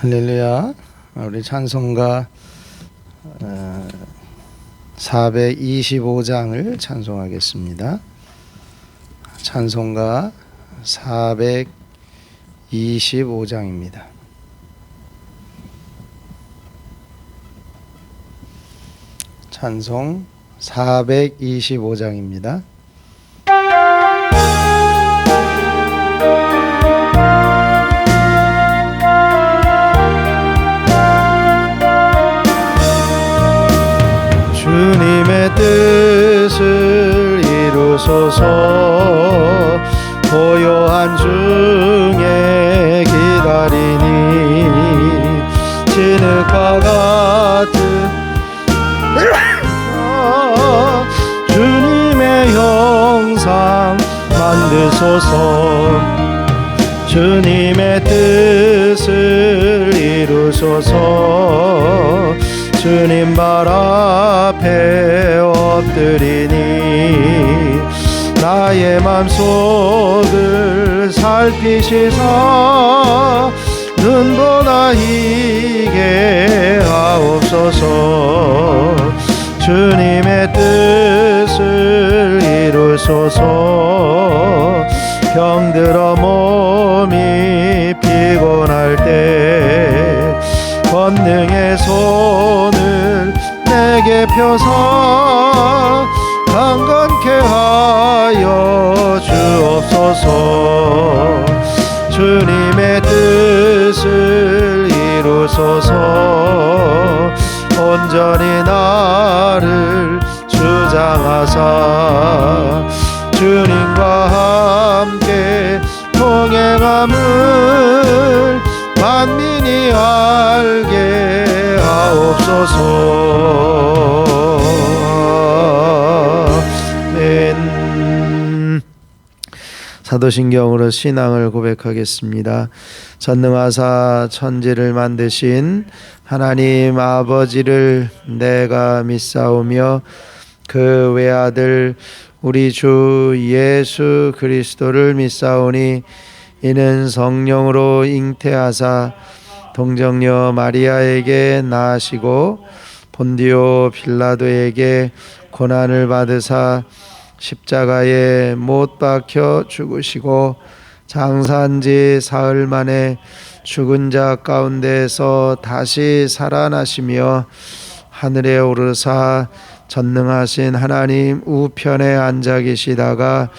할렐루야. 우리 찬송가 425장을 찬송하겠습니다. 찬송가 425장입니다. 찬송 425장입니다. 주님의 뜻을 이루소서. 고요한 중에 기다리니 진흙과 같은 주님의 형상 만드소서. 주님의 뜻을 이루소서. 주님 발 앞에 엎드리니 나의 맘속을 살피시사 눈보다 이게 하옵소서. 주님의 뜻을 이루소서. 병들어 몸이 피곤할 때 권능의 손을 내게 펴서 강건케 하여 주옵소서. 주님의 뜻을 이루소서. 온전히 나를 주장하사 주님과 함께 동행함을 만민이 알게 하옵소서. 아멘. 사도신경으로 신앙을 고백하겠습니다. 전능하사 천지를 만드신 하나님 아버지를 내가 믿사오며 그 외아들 우리 주 예수 그리스도를 믿사오니 이는 성령으로 잉태하사 동정녀 마리아에게 낳으시고 본디오 빌라도에게 고난을 받으사 십자가에 못 박혀 죽으시고 장사한 지 사흘 만에 죽은 자 가운데서 다시 살아나시며 하늘에 오르사 전능하신 하나님 우편에 앉아 계시다가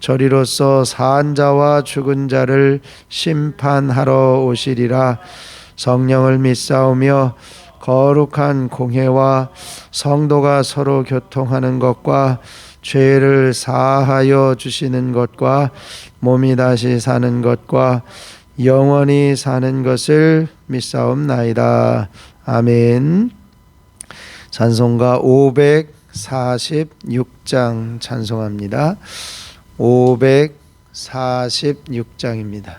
저리로서 사한 자와 죽은 자를 심판하러 오시리라. 성령을 믿사오며 거룩한 공회와 성도가 서로 교통하는 것과 죄를 사하여 주시는 것과 몸이 다시 사는 것과 영원히 사는 것을 믿사옵나이다. 아멘. 찬송가 546장 찬송합니다. 546장입니다.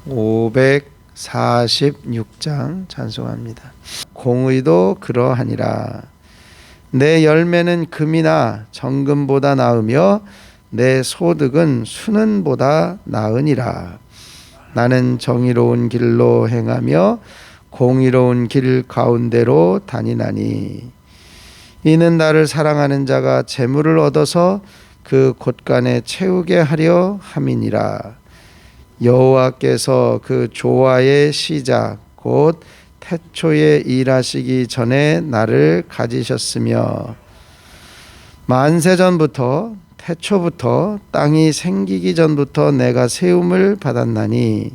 546장 찬송합니다. 공의도 그러하니라. 내 열매는 금이나 정금보다 나으며 내 소득은 수는보다 나으니라. 나는 정의로운 길로 행하며 공의로운 길 가운데로 다니나니 이는 나를 사랑하는 자가 재물을 얻어서 그 곳간에 채우게 하려 함이니라. 여호와께서 그 조화의 시작 곧 태초에 일하시기 전에 나를 가지셨으며 만세전부터 태초부터 땅이 생기기 전부터 내가 세움을 받았나니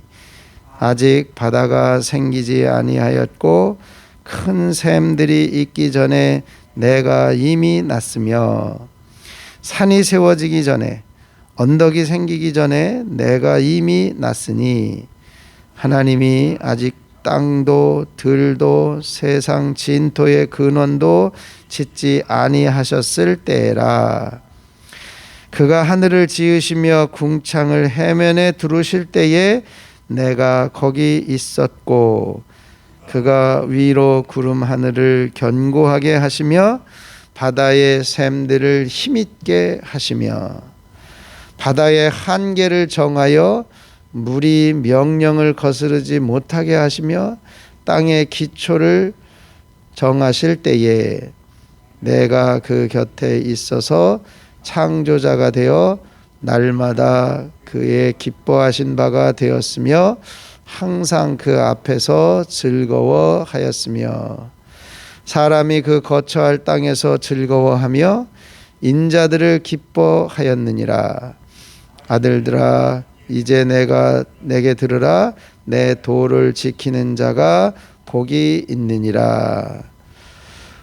아직 바다가 생기지 아니하였고 큰 샘들이 있기 전에 내가 이미 났으며 산이 세워지기 전에 언덕이 생기기 전에 내가 이미 났으니 하나님이 아직 땅도 들도 세상 진토의 근원도 짓지 아니하셨을 때라. 그가 하늘을 지으시며 궁창을 해면에 두르실 때에 내가 거기 있었고 그가 위로 구름 하늘을 견고하게 하시며 바다의 샘들을 힘있게 하시며 바다의 한계를 정하여 물이 명령을 거스르지 못하게 하시며 땅의 기초를 정하실 때에 내가 그 곁에 있어서 창조자가 되어 날마다 그의 기뻐하신 바가 되었으며 항상 그 앞에서 즐거워하였으며 사람이 그 거처할 땅에서 즐거워하며 인자들을 기뻐하였느니라. 아들들아 이제 내게 들으라. 내 도를 지키는 자가 복이 있느니라.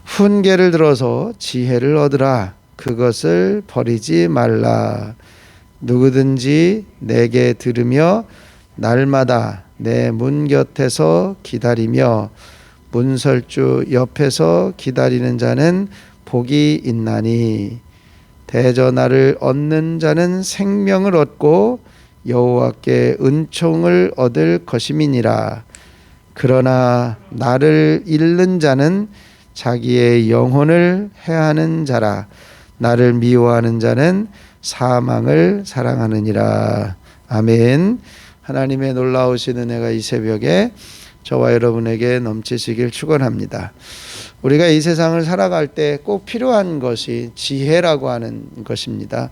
훈계를 들어서 지혜를 얻으라. 그것을 버리지 말라. 누구든지 내게 들으며 날마다 내 문 곁에서 기다리며 문설주 옆에서 기다리는 자는 복이 있나니 대저 나를 얻는 자는 생명을 얻고 여호와께 은총을 얻을 것임이니라. 그러나 나를 잃는 자는 자기의 영혼을 해하는 자라. 나를 미워하는 자는 사망을 사랑하느니라. 아멘. 하나님의 놀라우신 은혜가 이 새벽에 저와 여러분에게 넘치시길 축원합니다. 우리가 이 세상을 살아갈 때 꼭 필요한 것이 지혜라고 하는 것입니다.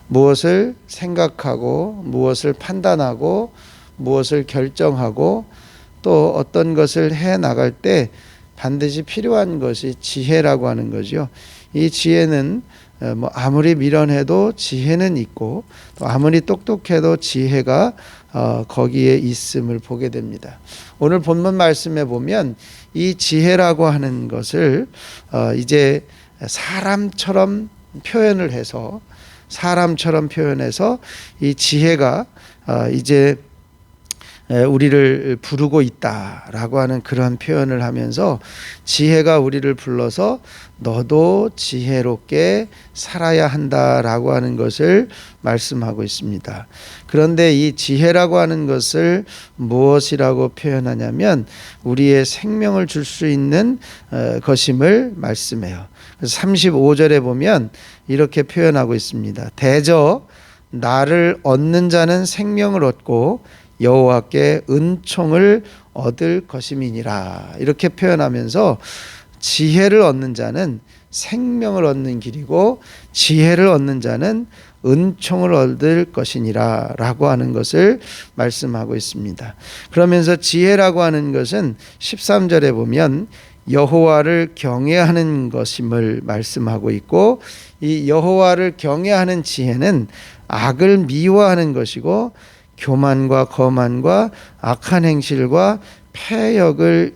무엇을 생각하고 무엇을 판단하고 무엇을 결정하고 또 어떤 것을 해 나갈 때 반드시 필요한 것이 지혜라고 하는 거죠. 이 지혜는 아무리 미련해도 지혜는 있고 또 아무리 똑똑해도 지혜가 거기에 있음을 보게 됩니다. 오늘 본문 말씀에 보면 이 지혜라고 하는 것을 이제 사람처럼 표현해서 이 지혜가 이제 우리를 부르고 있다라고 하는 그런 표현을 하면서 지혜가 우리를 불러서 너도 지혜롭게 살아야 한다라고 하는 것을 말씀하고 있습니다. 그런데 이 지혜라고 하는 것을 무엇이라고 표현하냐면 우리의 생명을 줄 수 있는 것임을 말씀해요. 그래서 35절에 보면 이렇게 표현하고 있습니다. 대저 나를 얻는 자는 생명을 얻고 여호와께 은총을 얻을 것임이니라. 이렇게 표현하면서 지혜를 얻는 자는 생명을 얻는 길이고 지혜를 얻는 자는 은총을 얻을 것이니라 라고 하는 것을 말씀하고 있습니다. 그러면서 지혜라고 하는 것은 13절에 보면 여호와를 경외하는 것임을 말씀하고 있고 이 여호와를 경외하는 지혜는 악을 미워하는 것이고 교만과 거만과 악한 행실과 패역한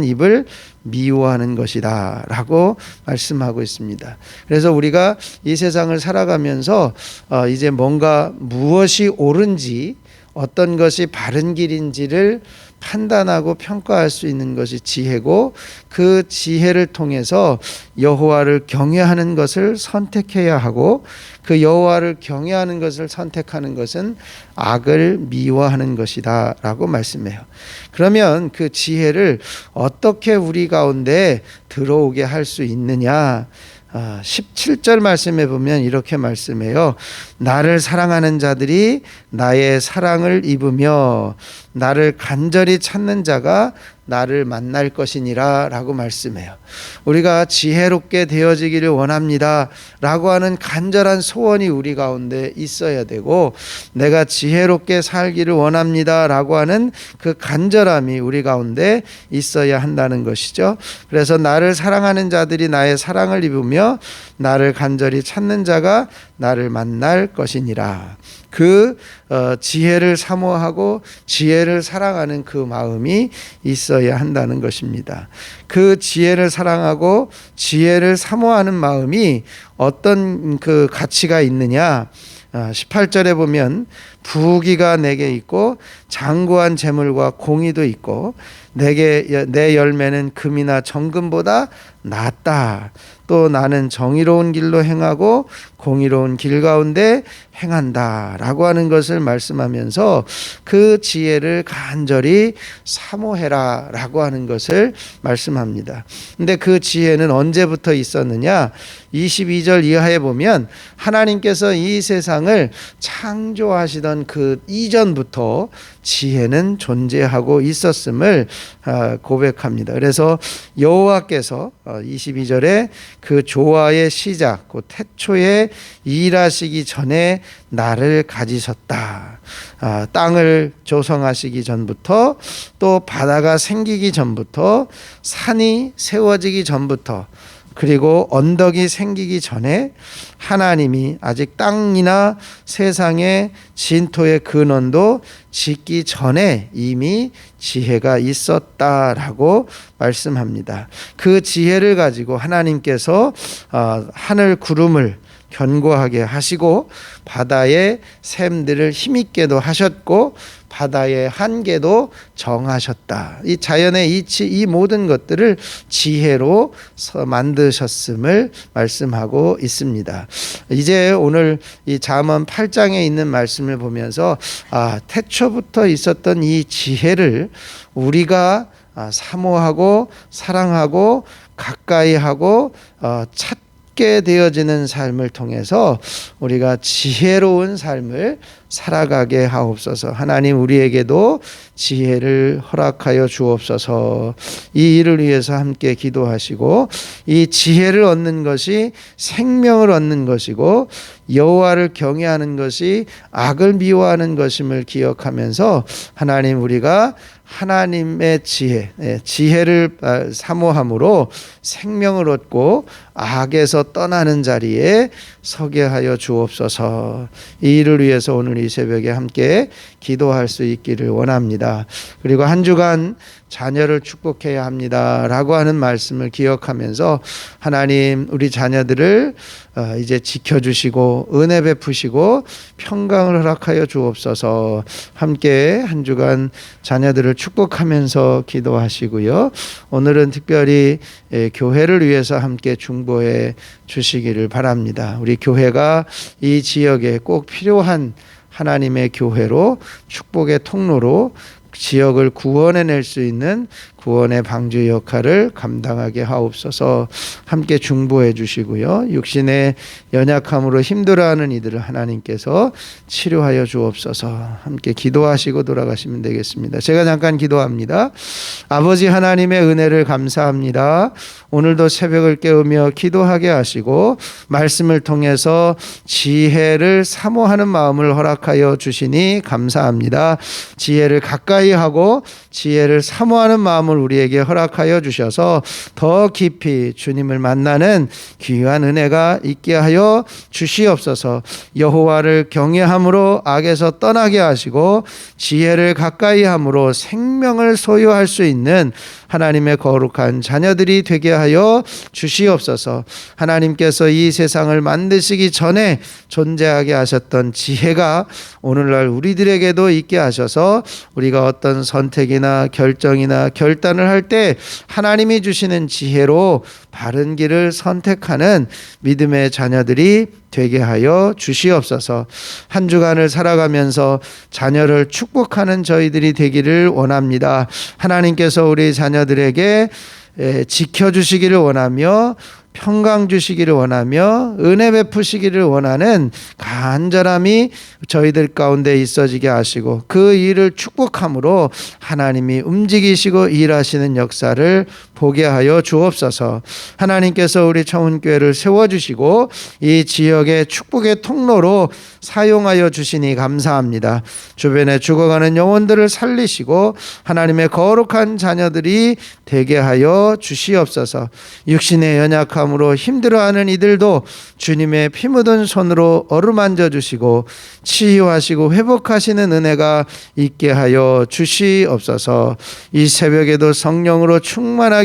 입을 미워하는 것이다 라고 말씀하고 있습니다. 그래서 우리가 이 세상을 살아가면서 이제 무엇이 옳은지 어떤 것이 바른 길인지를 판단하고 평가할 수 있는 것이 지혜고 그 지혜를 통해서 여호와를 경외하는 것을 선택해야 하고 그 여호와를 경외하는 것을 선택하는 것은 악을 미워하는 것이다 라고 말씀해요. 그러면 그 지혜를 어떻게 우리 가운데 들어오게 할 수 있느냐? 17절 말씀에 보면 이렇게 말씀해요. 나를 사랑하는 자들이 나의 사랑을 입으며 나를 간절히 찾는 자가 나를 만날 것이니라 라고 말씀해요. 우리가 지혜롭게 되어지기를 원합니다 라고 하는 간절한 소원이 우리 가운데 있어야 되고 내가 지혜롭게 살기를 원합니다 라고 하는 그 간절함이 우리 가운데 있어야 한다는 것이죠. 그래서 나를 사랑하는 자들이 나의 사랑을 입으며 나를 간절히 찾는 자가 나를 만날 것이니라. 그 지혜를 사모하고 지혜를 사랑하는 그 마음이 있어야 한다는 것입니다. 그 지혜를 사랑하고 지혜를 사모하는 마음이 어떤 그 가치가 있느냐? 18절에 보면 부귀가 내게 있고 장구한 재물과 공의도 있고 내 열매는 금이나 정금보다 낫다. 또 나는 정의로운 길로 행하고 공의로운 길 가운데 행한다 라고 하는 것을 말씀하면서 그 지혜를 간절히 사모해라 라고 하는 것을 말씀합니다. 근데 그 지혜는 언제부터 있었느냐? 22절 이하에 보면 하나님께서 이 세상을 창조하시던 그 이전부터 지혜는 존재하고 있었음을 고백합니다. 그래서 여호와께서 22절에 그 조화의 시작, 그 태초에 일하시기 전에 나를 가지셨다. 땅을 조성하시기 전부터, 또 바다가 생기기 전부터, 산이 세워지기 전부터, 그리고 언덕이 생기기 전에 하나님이 아직 땅이나 세상의 진토의 근원도 짓기 전에 이미 지혜가 있었다라고 말씀합니다. 그 지혜를 가지고 하나님께서 하늘 구름을 견고하게 하시고 바다의 샘들을 힘있게도 하셨고 바다의 한계도 정하셨다. 이 자연의 이치, 이 모든 것들을 지혜로 만드셨음을 말씀하고 있습니다. 이제 오늘 이 잠언 8장에 있는 말씀을 보면서 태초부터 있었던 이 지혜를 우리가 사모하고 사랑하고 가까이하고 찾게 되어지는 삶을 통해서 우리가 지혜로운 삶을 살아가게 하옵소서. 하나님 우리에게도 지혜를 허락하여 주옵소서. 이 일을 위해서 함께 기도하시고, 이 지혜를 얻는 것이 생명을 얻는 것이고 여호와를 경외하는 것이 악을 미워하는 것임을 기억하면서 하나님 우리가 하나님의 지혜를 사모함으로 생명을 얻고 악에서 떠나는 자리에 서게 하여 주옵소서. 이 일을 위해서 오늘 이 새벽에 함께 기도할 수 있기를 원합니다. 그리고 한 주간 자녀를 축복해야 합니다 라고 하는 말씀을 기억하면서 하나님 우리 자녀들을 이제 지켜주시고 은혜 베푸시고 평강을 허락하여 주옵소서. 함께 한 주간 자녀들을 축복하면서 기도하시고요. 오늘은 특별히 교회를 위해서 함께 중보해 주시기를 바랍니다. 우리 교회가 이 지역에 꼭 필요한 하나님의 교회로, 축복의 통로로 지역을 구원해낼 수 있는 구원의 방주 역할을 감당하게 하옵소서. 함께 중보해 주시고요. 육신의 연약함으로 힘들어하는 이들을 하나님께서 치료하여 주옵소서. 함께 기도하시고 돌아가시면 되겠습니다. 제가 잠깐 기도합니다. 아버지 하나님의 은혜를 감사합니다. 오늘도 새벽을 깨우며 기도하게 하시고 말씀을 통해서 지혜를 사모하는 마음을 허락하여 주시니 감사합니다. 지혜를 가까이 하고 지혜를 사모하는 마음을 우리에게 허락하여 주셔서 더 깊이 주님을 만나는 귀한 은혜가 있게 하여 주시옵소서. 여호와를 경외함으로 악에서 떠나게 하시고 지혜를 가까이 함으로 생명을 소유할 수 있는 하나님의 거룩한 자녀들이 되게 하여 주시옵소서. 하나님께서 이 세상을 만드시기 전에 존재하게 하셨던 지혜가 오늘날 우리들에게도 있게 하셔서 우리가 어떤 선택이나 결정이나 결단을 할 때 하나님이 주시는 지혜로 바른 길을 선택하는 믿음의 자녀들이 되게 하여 주시옵소서. 한 주간을 살아가면서 자녀를 축복하는 저희들이 되기를 원합니다. 하나님께서 우리 자녀들에게 지켜주시기를 원하며 평강 주시기를 원하며 은혜 베푸시기를 원하는 간절함이 저희들 가운데 있어지게 하시고 그 일을 축복함으로 하나님이 움직이시고 일하시는 역사를 보게 하여 주옵소서. 하나님께서 우리 청운교회를 세워주시고 이 지역의 축복의 통로로 사용하여 주시니 감사합니다. 주변에 죽어가는 영혼들을 살리시고 하나님의 거룩한 자녀들이 되게 하여 주시옵소서. 육신의 연약함으로 힘들어하는 이들도 주님의 피 묻은 손으로 어루만져 주시고 치유하시고 회복하시는 은혜가 있게 하여 주시옵소서. 이 새벽에도 성령으로 충만하게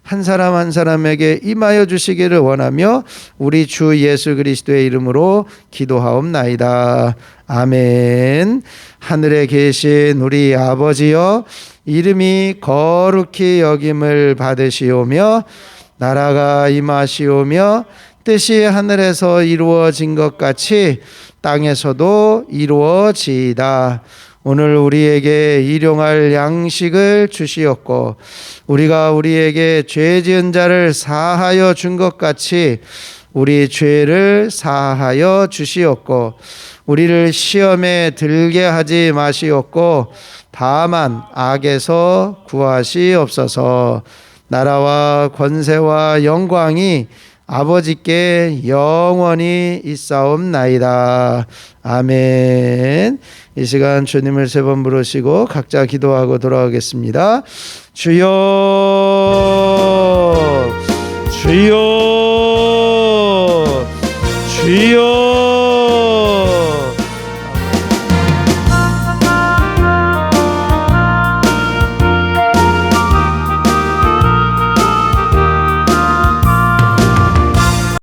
한 사람 한 사람에게 임하여 주시기를 원하며 우리 주 예수 그리스도의 이름으로 기도하옵나이다. 아멘. 하늘에 계신 우리 아버지여, 이름이 거룩히 여김을 받으시오며 나라가 임하시오며 뜻이 하늘에서 이루어진 것 같이 땅에서도 이루어지이다. 오늘 우리에게 일용할 양식을 주시었고 우리가 우리에게 죄 지은 자를 사하여 준 것 같이 우리 죄를 사하여 주시었고 우리를 시험에 들게 하지 마시었고 다만 악에서 구하시옵소서. 나라와 권세와 영광이 아버지께 영원히 있사옵나이다. 아멘. 이 시간 주님을 세 번 부르시고 각자 기도하고 돌아가겠습니다. 주여, 주여, 주여.